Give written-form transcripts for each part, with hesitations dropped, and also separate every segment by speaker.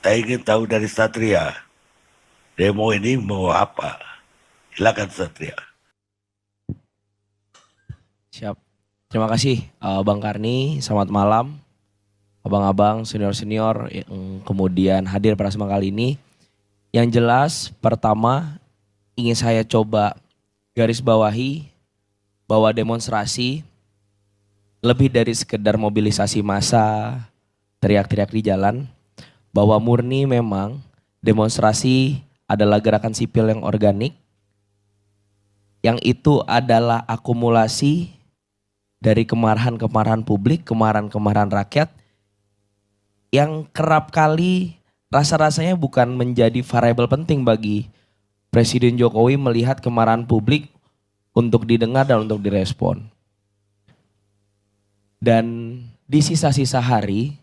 Speaker 1: Saya ingin tahu dari Satria, demo ini mau apa? Silakan Satria.
Speaker 2: Siap. Terima kasih Bang Karni, selamat malam. Abang-abang, senior-senior yang kemudian hadir pada kesempatan kali ini. Yang jelas pertama ingin saya coba garis bawahi bahwa demonstrasi lebih dari sekedar mobilisasi massa, teriak-teriak di jalan, bahwa murni memang demonstrasi adalah gerakan sipil yang organik, yang itu adalah akumulasi dari kemarahan-kemarahan publik, kemarahan-kemarahan rakyat, yang kerap kali rasa-rasanya bukan menjadi variabel penting bagi Presiden Jokowi melihat kemarahan publik untuk didengar dan untuk direspon. Dan di sisa-sisa hari,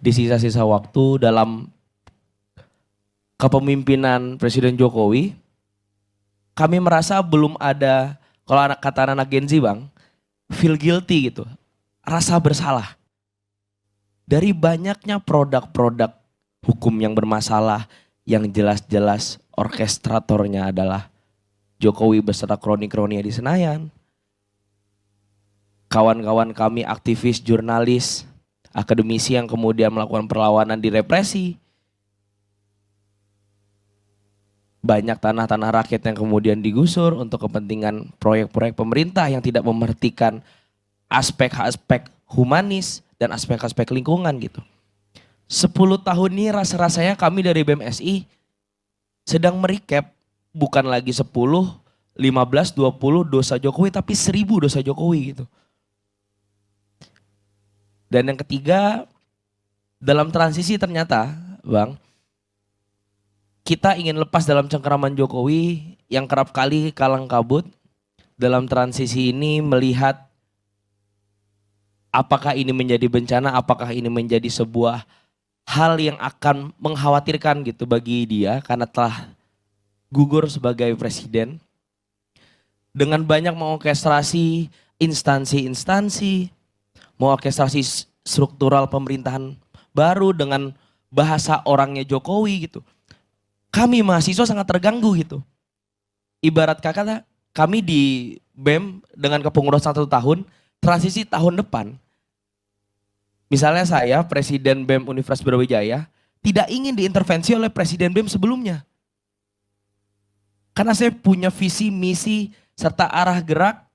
Speaker 2: di sisa-sisa waktu dalam kepemimpinan Presiden Jokowi, kami merasa belum ada, kalau kata anak Gen Z Bang, feel guilty gitu, rasa bersalah. Dari banyaknya produk-produk hukum yang bermasalah, yang jelas-jelas orkestratornya adalah Jokowi beserta kroni-kroninya di Senayan. Kawan-kawan kami aktivis, jurnalis, akademisi yang kemudian melakukan perlawanan direpresi. Banyak tanah-tanah rakyat yang kemudian digusur untuk kepentingan proyek-proyek pemerintah yang tidak memerhatikan aspek-aspek humanis dan aspek-aspek lingkungan gitu. 10 tahun ini rasa-rasanya kami dari BMSI sedang merecap bukan lagi 10, 15, 20 dosa Jokowi tapi 1000 dosa Jokowi gitu. Dan yang ketiga, dalam transisi ternyata Bang, kita ingin lepas dalam cengkeraman Jokowi yang kerap kali kalang kabut. Dalam transisi ini melihat apakah ini menjadi bencana, apakah ini menjadi sebuah hal yang akan mengkhawatirkan gitu bagi dia karena telah gugur sebagai presiden. Dengan banyak mengorkestrasi instansi-instansi, mengorkestrasi struktural pemerintahan baru dengan bahasa orangnya Jokowi gitu. Kami mahasiswa sangat terganggu gitu. Ibarat kata kami di BEM dengan kepengurusan 1 tahun, transisi tahun depan. Misalnya saya Presiden BEM Universitas Brawijaya tidak ingin diintervensi oleh Presiden BEM sebelumnya. Karena saya punya visi, misi, serta arah gerak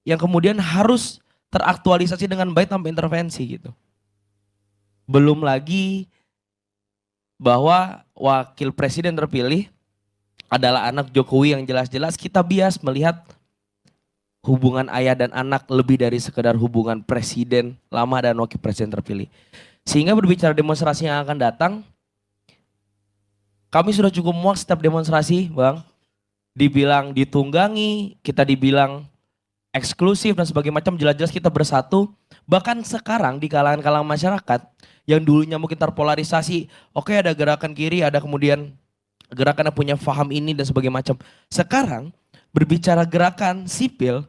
Speaker 2: yang kemudian harus teraktualisasi dengan baik tanpa intervensi gitu. Belum lagi bahwa wakil presiden terpilih adalah anak Jokowi yang jelas-jelas kita bias melihat hubungan ayah dan anak lebih dari sekedar hubungan presiden lama dan wakil presiden terpilih. Sehingga berbicara demonstrasi yang akan datang, kami sudah cukup muak setiap demonstrasi Bang. Dibilang ditunggangi, kita dibilang eksklusif dan sebagainya macam, jelas-jelas kita bersatu. Bahkan sekarang di kalangan-kalangan masyarakat yang dulunya mungkin terpolarisasi, oke ada gerakan kiri, ada kemudian gerakan yang punya paham ini dan sebagainya macam. Sekarang berbicara gerakan sipil,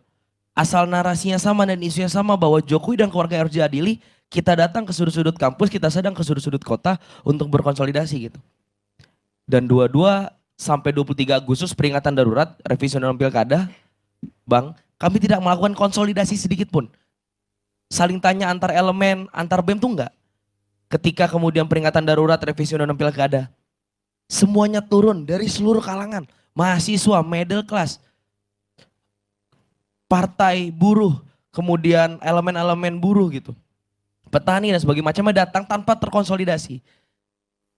Speaker 2: asal narasinya sama dan isunya sama bahwa Jokowi dan keluarga harus diadili, kita datang ke sudut-sudut kampus, kita sedang ke sudut-sudut kota untuk berkonsolidasi gitu. Dan 22 sampai 23 Agustus peringatan darurat revisi undang-undang pilkada, Bang, kami tidak melakukan konsolidasi sedikit pun. Saling tanya antar elemen, antar BEM tuh enggak. Ketika kemudian peringatan darurat revisi undang-undang pilkada, semuanya turun dari seluruh kalangan. Mahasiswa, middle class, partai buruh, kemudian elemen-elemen buruh gitu. Petani dan sebagainya macamnya datang tanpa terkonsolidasi.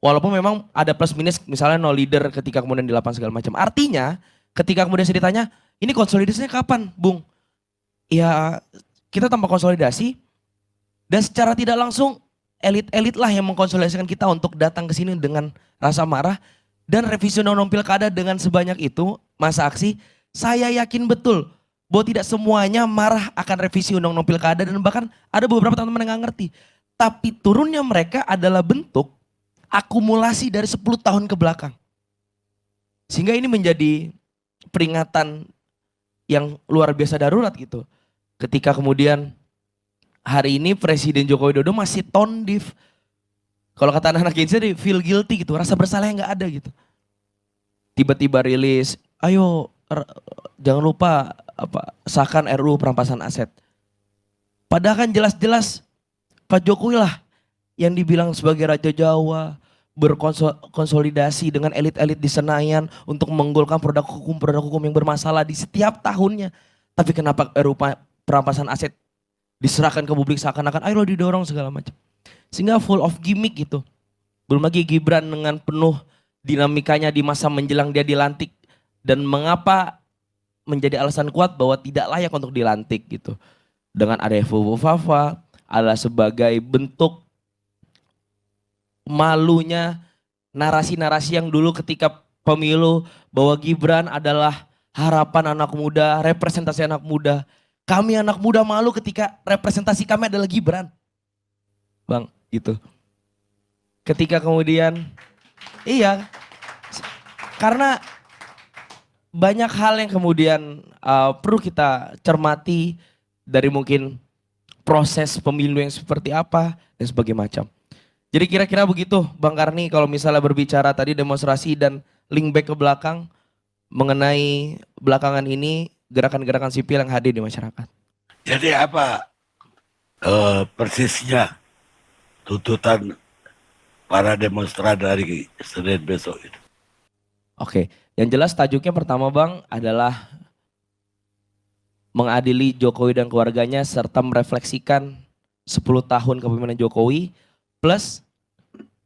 Speaker 2: Walaupun memang ada plus minus misalnya no leader ketika kemudian di lapangan segala macam. Artinya ketika kemudian saya ditanya, ini konsolidasinya kapan Bung? Ya kita tanpa konsolidasi dan secara tidak langsung elit-elit lah yang mengkonsolidasikan kita untuk datang ke sini dengan rasa marah. Dan revisi undang-undang pilkada dengan sebanyak itu masa aksi, saya yakin betul bahwa tidak semuanya marah akan revisi undang-undang pilkada dan bahkan ada beberapa teman-teman yang nggak ngerti. Tapi turunnya mereka adalah bentuk akumulasi dari 10 tahun ke belakang. Sehingga ini menjadi peringatan yang luar biasa darurat gitu. Ketika kemudian hari ini Presiden Joko Widodo masih tone deaf. Kalau kata anak-anak Gen Z, feel guilty gitu, rasa bersalah yang nggak ada gitu. Tiba-tiba rilis, ayo jangan lupa apa sahkan RUU perampasan aset. Padahal kan jelas-jelas Pak Jokowi lah yang dibilang sebagai Raja Jawa berkonsolidasi dengan elit-elit di Senayan untuk menggolkan produk hukum yang bermasalah di setiap tahunnya. Tapi kenapa RUU perampasan aset diserahkan ke publik seakan-akan ayo lo didorong segala macam. Sehingga full of gimmick gitu. Belum lagi Gibran dengan penuh dinamikanya di masa menjelang dia dilantik dan mengapa menjadi alasan kuat bahwa tidak layak untuk dilantik gitu. Dengan ada Fafa adalah sebagai bentuk malunya narasi-narasi yang dulu ketika pemilu bahwa Gibran adalah harapan anak muda, representasi anak muda. Kami anak muda malu ketika representasi kami adalah Gibran. Bang, gitu. Ketika kemudian, iya, karena banyak hal yang kemudian perlu kita cermati dari mungkin proses pemilu yang seperti apa dan sebagainya macam. Jadi kira-kira begitu Bang Karni kalau misalnya berbicara tadi demonstrasi dan link back ke belakang mengenai belakangan ini gerakan-gerakan sipil yang hadir di masyarakat.
Speaker 1: Jadi apa persisnya tuntutan para demonstran dari Senin besok itu?
Speaker 2: Oke, yang jelas tajuknya pertama Bang adalah mengadili Jokowi dan keluarganya serta merefleksikan 10 tahun kepemimpinan Jokowi plus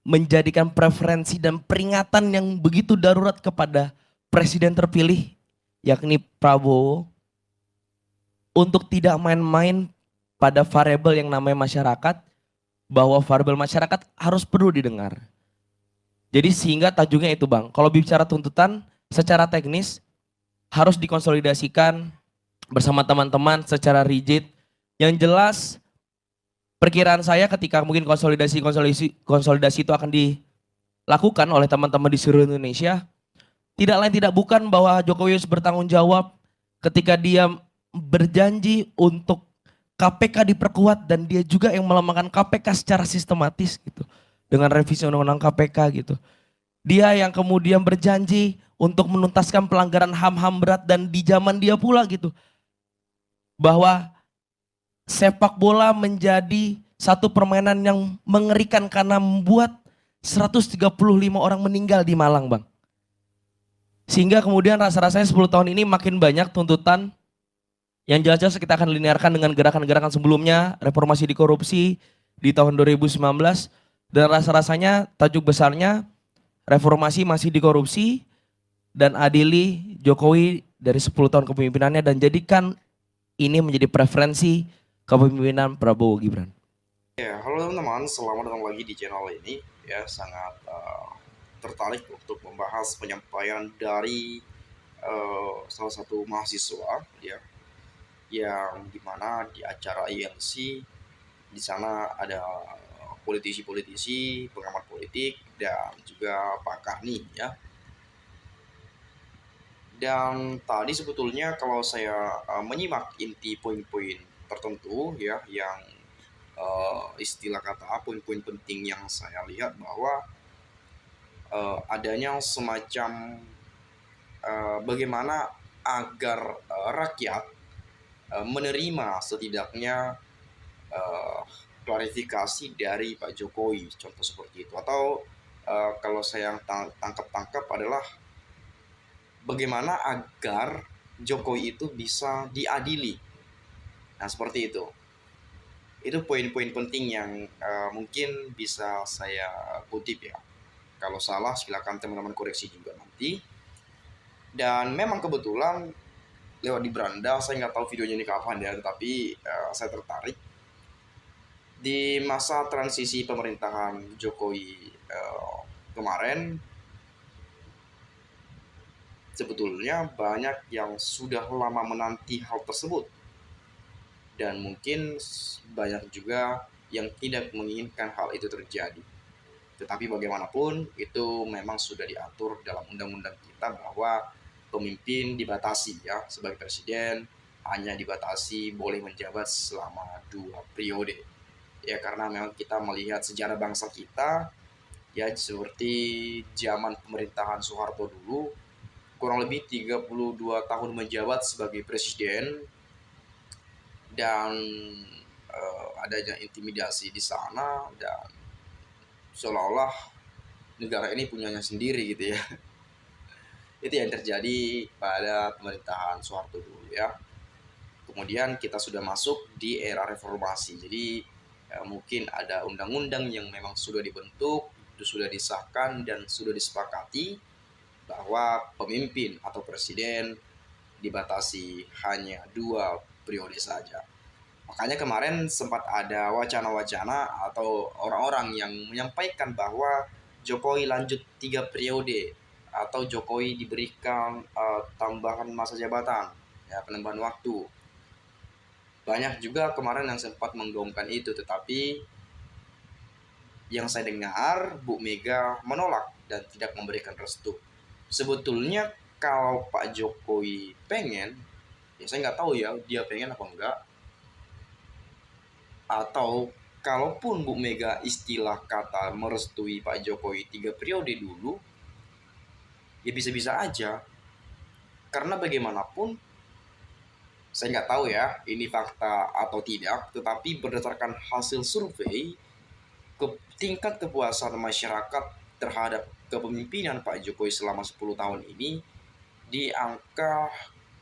Speaker 2: menjadikan preferensi dan peringatan yang begitu darurat kepada presiden terpilih yakni Prabowo untuk tidak main-main pada variabel yang namanya masyarakat, bahwa variabel masyarakat harus perlu didengar. Jadi sehingga tajuknya itu Bang, kalau bicara tuntutan secara teknis harus dikonsolidasikan bersama teman-teman secara rigid. Yang jelas perkiraan saya ketika mungkin konsolidasi itu akan dilakukan oleh teman-teman di seluruh Indonesia, tidak lain tidak bukan bahwa Jokowi harus bertanggung jawab ketika dia berjanji untuk KPK diperkuat dan dia juga yang melemahkan KPK secara sistematis gitu. Dengan revisi undang-undang KPK gitu. Dia yang kemudian berjanji untuk menuntaskan pelanggaran HAM-HAM berat dan di zaman dia pula gitu. Bahwa sepak bola menjadi satu permainan yang mengerikan karena membuat 135 orang meninggal di Malang Bang. Sehingga kemudian rasa-rasanya 10 tahun ini makin banyak tuntutan yang jelas-jelas kita akan linearkan dengan gerakan-gerakan sebelumnya, reformasi di korupsi di tahun 2019 dan rasa-rasanya tajuk besarnya reformasi masih di korupsi dan adili Jokowi dari 10 tahun kepemimpinannya dan jadikan ini menjadi preferensi kepemimpinan Prabowo Gibran.
Speaker 3: Ya, halo teman-teman, selamat datang lagi di channel ini. Ya, sangat tertarik untuk membahas penyampaian dari salah satu mahasiswa, ya, yang dimana di acara ILC di sana ada politisi-politisi, pengamat politik, dan juga Pak Karni, ya. Dan tadi sebetulnya kalau saya menyimak inti poin-poin tertentu, ya, yang istilah kata poin-poin penting yang saya lihat bahwa adanya semacam bagaimana agar rakyat menerima setidaknya klarifikasi dari Pak Jokowi, contoh seperti itu. Atau kalau saya yang tangkap adalah bagaimana agar Jokowi itu bisa diadili. Nah, seperti itu. Itu poin-poin penting yang mungkin bisa saya kutip, ya. Kalau salah silakan teman-teman koreksi juga nanti. Dan memang kebetulan lewat di beranda, saya nggak tahu videonya ini kapan ya, tapi saya tertarik di masa transisi pemerintahan Jokowi kemarin. Sebetulnya banyak yang sudah lama menanti hal tersebut dan mungkin banyak juga yang tidak menginginkan hal itu terjadi. Tetapi bagaimanapun itu memang sudah diatur dalam undang-undang kita bahwa pemimpin dibatasi, ya, sebagai presiden hanya dibatasi boleh menjabat selama 2 periode, ya karena memang kita melihat sejarah bangsa kita ya seperti zaman pemerintahan Soeharto dulu kurang lebih 32 tahun menjabat sebagai presiden dan adanya intimidasi di sana dan seolah-olah negara ini punyanya sendiri gitu ya. Itu yang terjadi pada pemerintahan Soeharto dulu ya. Kemudian kita sudah masuk di era reformasi. Jadi mungkin ada undang-undang yang memang sudah dibentuk, itu sudah disahkan dan sudah disepakati bahwa pemimpin atau presiden dibatasi hanya 2 periode saja. Makanya kemarin sempat ada wacana-wacana atau orang-orang yang menyampaikan bahwa Jokowi lanjut 3 periode atau Jokowi diberikan tambahan masa jabatan, ya penambahan waktu. Banyak juga kemarin yang sempat menggaungkan itu, tetapi yang saya dengar Bu Mega menolak dan tidak memberikan restu. Sebetulnya kalau Pak Jokowi pengen, ya saya nggak tahu ya dia pengen apa enggak, atau kalaupun Bu Mega istilah kata merestui Pak Jokowi 3 periode dulu, ya bisa-bisa aja. Karena bagaimanapun, saya nggak tahu ya ini fakta atau tidak, tetapi berdasarkan hasil survei, tingkat kepuasan masyarakat terhadap kepemimpinan Pak Jokowi selama 10 tahun ini di angka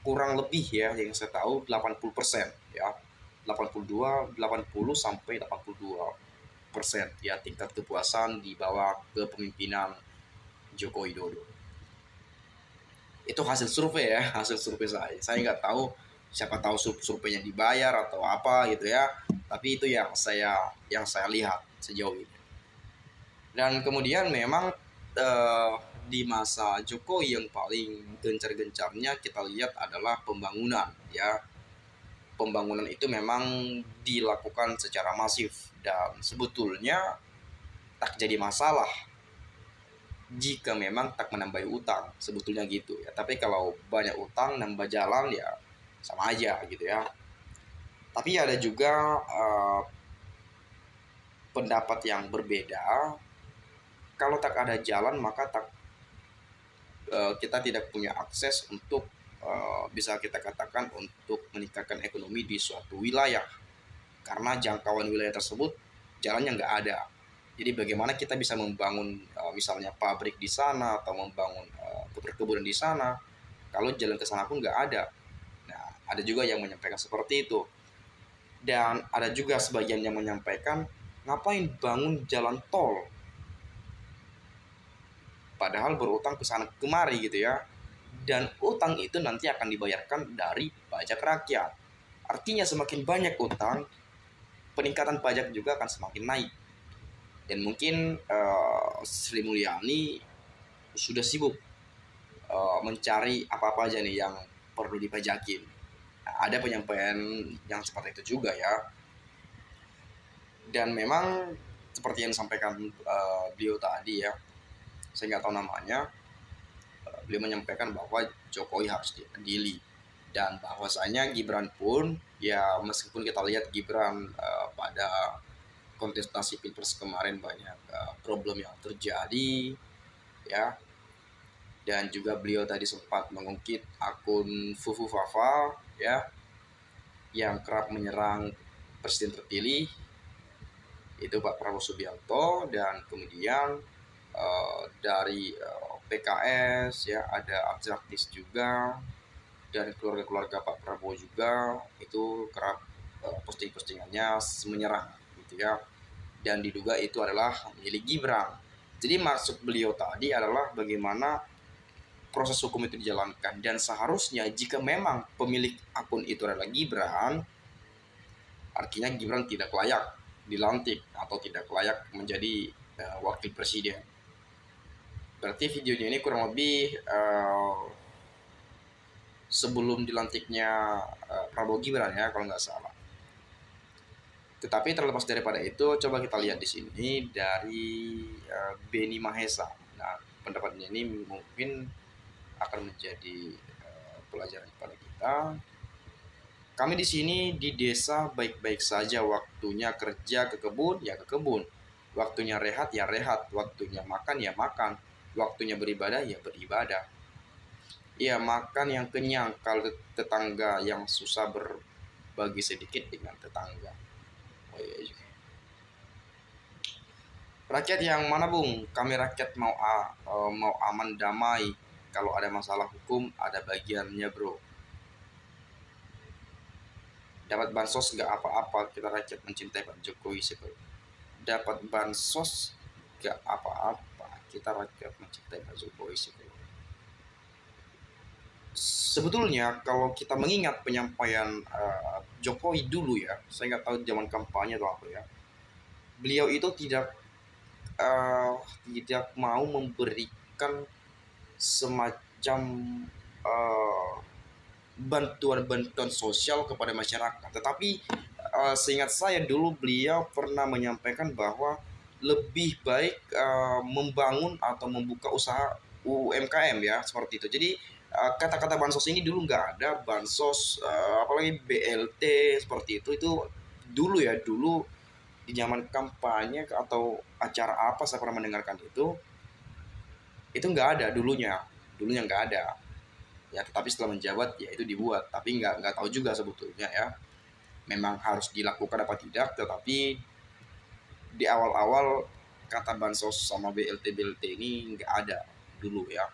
Speaker 3: kurang lebih ya yang saya tahu 80% ya. 80 sampai 82% ya tingkat kepuasan di bawah kepemimpinan Joko Widodo. Itu hasil survei ya, hasil survei saya. Saya nggak tahu, siapa tahu surveinya dibayar atau apa gitu ya. Tapi itu yang saya lihat sejauh ini. Dan kemudian memang di masa Jokowi yang paling gencar-gencarnya kita lihat adalah pembangunan ya. Pembangunan itu memang dilakukan secara masif dan sebetulnya tak jadi masalah jika memang tak menambah utang, sebetulnya gitu ya. Tapi kalau banyak utang nambah jalan ya sama aja gitu ya. Tapi ada juga pendapat yang berbeda. Kalau tak ada jalan maka kita tidak punya akses untuk bisa kita katakan untuk meningkatkan ekonomi di suatu wilayah karena jangkauan wilayah tersebut jalannya nggak ada. Jadi bagaimana kita bisa membangun misalnya pabrik di sana atau membangun perkebunan di sana kalau jalan ke sana pun nggak ada. Nah, ada juga yang menyampaikan seperti itu. Dan ada juga sebagian yang menyampaikan ngapain bangun jalan tol padahal berutang ke sana kemari gitu ya. Dan utang itu nanti akan dibayarkan dari pajak rakyat. Artinya semakin banyak utang, peningkatan pajak juga akan semakin naik. Dan mungkin Sri Mulyani sudah sibuk mencari apa-apa aja nih yang perlu dipajakin. Nah, ada penyampaian yang seperti itu juga ya. Dan memang seperti yang disampaikan beliau tadi ya, saya nggak tahu namanya, beliau menyampaikan bahwa Jokowi harus diadili dan bahwasanya Gibran pun ya meskipun kita lihat Gibran pada kontestasi pilpres kemarin banyak problem yang terjadi ya, dan juga beliau tadi sempat mengungkit akun Fufu Fafa ya yang kerap menyerang presiden terpilih itu Pak Prabowo Subianto, dan kemudian dari PKS ya ada aktivis juga dan keluarga-keluarga Pak Prabowo juga itu kerap posting-postingannya menyerang gitu ya, dan diduga itu adalah milik Gibran. Jadi maksud beliau tadi adalah bagaimana proses hukum itu dijalankan, dan seharusnya jika memang pemilik akun itu adalah Gibran, artinya Gibran tidak layak dilantik atau tidak layak menjadi wakil presiden. Berarti videonya ini kurang lebih sebelum dilantiknya Prabowo Gibran ya kalau nggak salah. Tetapi terlepas daripada itu, coba kita lihat di sini dari Beni Mahesa. Nah, pendapatnya ini mungkin akan menjadi pelajaran kepada kita. Kami di sini di desa baik-baik saja, waktunya kerja ke kebun ya ke kebun, waktunya rehat ya rehat, waktunya makan ya makan, waktunya beribadah ya beribadah. Ya makan yang kenyang, kalau tetangga yang susah berbagi sedikit dengan tetangga. Oh iya juga. Rakyat yang mana Bung? Kami rakyat mau aman damai. Kalau ada masalah hukum ada bagiannya bro. Dapat bansos nggak apa-apa, kita rakyat mencintai Pak Jokowi seperti. Dapat bansos nggak apa-apa, kita rakyat mencintai Pak Jokowi seperti. Sebetulnya kalau kita mengingat penyampaian Jokowi dulu ya, saya nggak tahu zaman kampanye atau apa ya. Beliau itu tidak mau memberikan semacam eh, bantuan-bantuan sosial kepada masyarakat. Tetapi seingat saya dulu beliau pernah menyampaikan bahwa lebih baik membangun atau membuka usaha UMKM ya seperti itu. Jadi kata-kata bansos ini dulu nggak ada, bansos apalagi BLT seperti itu dulu ya, dulu di zaman kampanye atau acara apa saya pernah mendengarkan itu nggak ada dulunya nggak ada ya, tetapi setelah menjabat ya itu dibuat, tapi nggak tahu juga sebetulnya ya memang harus dilakukan apa tidak. Tetapi di awal-awal kata bansos sama BLT ini nggak ada dulu ya.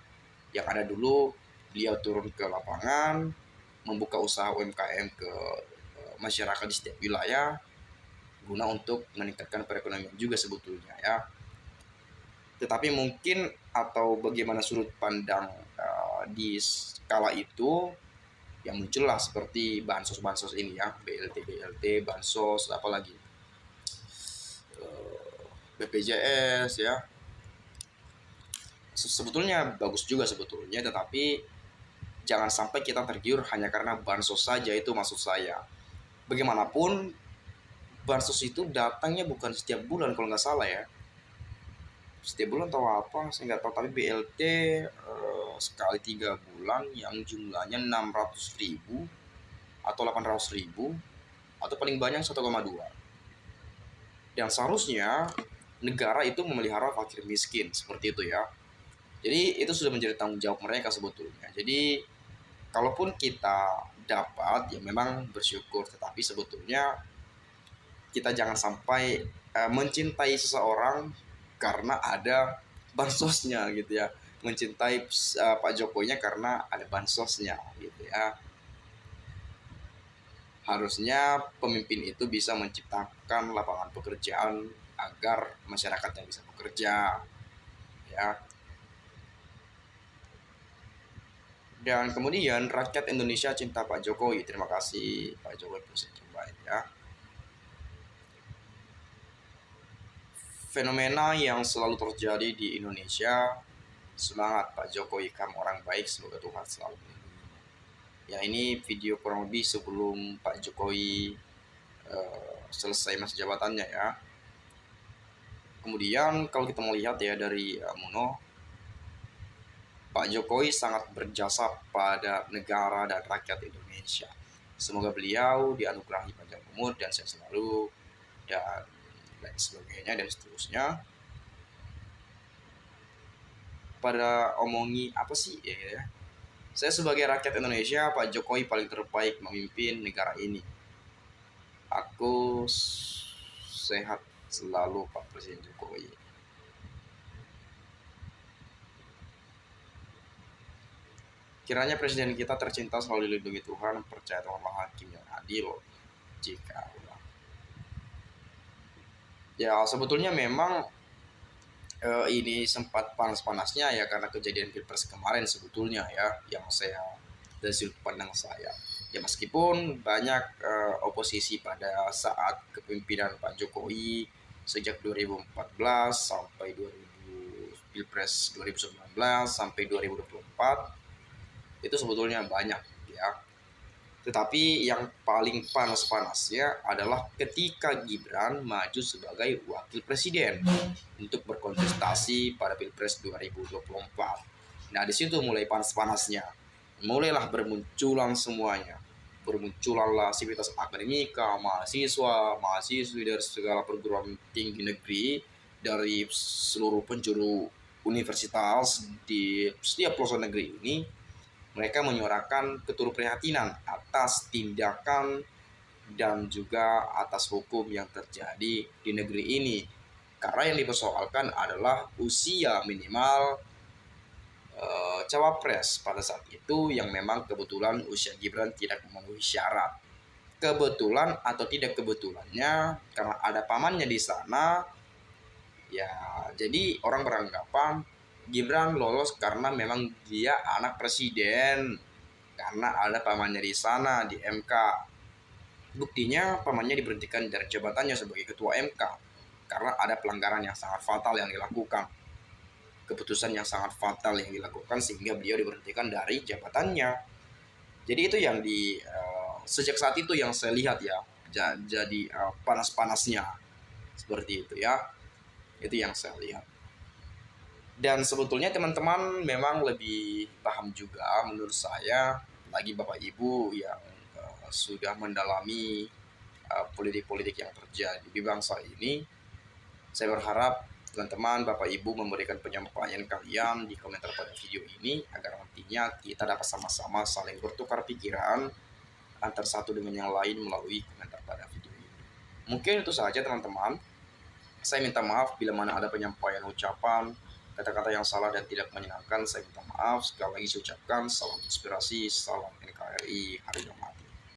Speaker 3: Yang ada dulu beliau turun ke lapangan, membuka usaha UMKM ke masyarakat di setiap wilayah guna untuk meningkatkan perekonomian juga sebetulnya ya. Tetapi mungkin atau bagaimana sudut pandang di skala itu yang muncullah seperti bansos-bansos ini ya, BLT bansos, apalagi BPJS ya. Sebetulnya bagus juga sebetulnya, tetapi jangan sampai kita tergiur hanya karena bansos saja, itu maksud saya. Bagaimanapun bansos itu datangnya bukan setiap bulan kalau nggak salah ya. Setiap bulan tahu apa saya nggak tahu, tapi BLT sekali 3 bulan yang jumlahnya 600.000 atau 800.000 atau paling banyak 1,2. Dan seharusnya negara itu memelihara fakir miskin seperti itu ya. Jadi itu sudah menjadi tanggung jawab mereka sebetulnya. Jadi kalaupun kita dapat ya memang bersyukur, tetapi sebetulnya kita jangan sampai mencintai seseorang karena ada bansosnya gitu ya, mencintai Pak Jokowinya karena ada bansosnya gitu ya. Harusnya pemimpin itu bisa menciptakan lapangan pekerjaan agar masyarakatnya bisa bekerja ya. Dan kemudian rakyat Indonesia cinta Pak Jokowi. Terima kasih Pak Jokowi presiden terbaik ya. Fenomena yang selalu terjadi di Indonesia, semangat Pak Jokowi, kamu orang baik, semoga Tuhan selalu melindungi. Ya ini video kurang lebih sebelum Pak Jokowi selesai masa jabatannya ya. Kemudian kalau kita melihat ya dari Muno, Pak Jokowi sangat berjasa pada negara dan rakyat Indonesia. Semoga beliau dianugerahi panjang umur dan sehat selalu dan lain sebagainya dan seterusnya. Pada omongi apa sih ya? Saya sebagai rakyat Indonesia, Pak Jokowi paling terbaik memimpin negara ini. Aku sehat selalu Pak Presiden Jokowi. Kiranya presiden kita tercinta selalu dilindungi Tuhan, percaya Tuhan Maha Hakim yang adil. Jika ya sebetulnya memang ini sempat panas-panasnya ya karena kejadian Pilpres kemarin sebetulnya ya, yang saya dari sudut pandang saya. Ya meskipun banyak oposisi pada saat kepemimpinan Pak Jokowi sejak 2014 sampai 2000, Pilpres 2019 sampai 2024 itu sebetulnya banyak ya. Tetapi yang paling panas-panasnya adalah ketika Gibran maju sebagai wakil presiden untuk berkontestasi pada Pilpres 2024. Nah, di situ mulai panas-panasnya. Mulailah bermunculan semuanya. bermunculanlah sivitas akademika, mahasiswi dari segala perguruan tinggi negeri dari seluruh penjuru universitas di setiap pelosok negeri ini. Mereka menyuarakan keturut prihatinan atas tindakan dan juga atas hukum yang terjadi di negeri ini. Karena yang dipersoalkan adalah usia minimal cawapres pada saat itu yang memang kebetulan usia Gibran tidak memenuhi syarat. Kebetulan atau tidak kebetulannya karena ada pamannya di sana, ya jadi orang beranggapan Gibran lolos karena memang dia anak presiden, karena ada pamannya di sana di MK. Buktinya pamannya diberhentikan dari jabatannya sebagai ketua MK karena ada pelanggaran yang sangat fatal yang dilakukan. Keputusan yang sangat fatal yang dilakukan sehingga beliau diberhentikan dari jabatannya. Jadi itu yang sejak saat itu yang saya lihat ya, jadi panas-panasnya seperti itu ya. Itu yang saya lihat. Dan sebetulnya teman-teman memang lebih paham juga menurut saya, lagi Bapak Ibu yang sudah mendalami politik-politik yang terjadi di bangsa ini. Saya berharap teman-teman, Bapak Ibu memberikan penyampaian kalian di komentar pada video ini agar nantinya kita dapat sama-sama saling bertukar pikiran antar satu dengan yang lain melalui komentar pada video ini. Mungkin itu saja teman-teman. Saya minta maaf bila mana ada penyampaian ucapan, kata-kata yang salah dan tidak menyenangkan. Saya minta maaf. Sekali lagi saya ucapkan salam inspirasi, salam NKRI, Hari Jumat.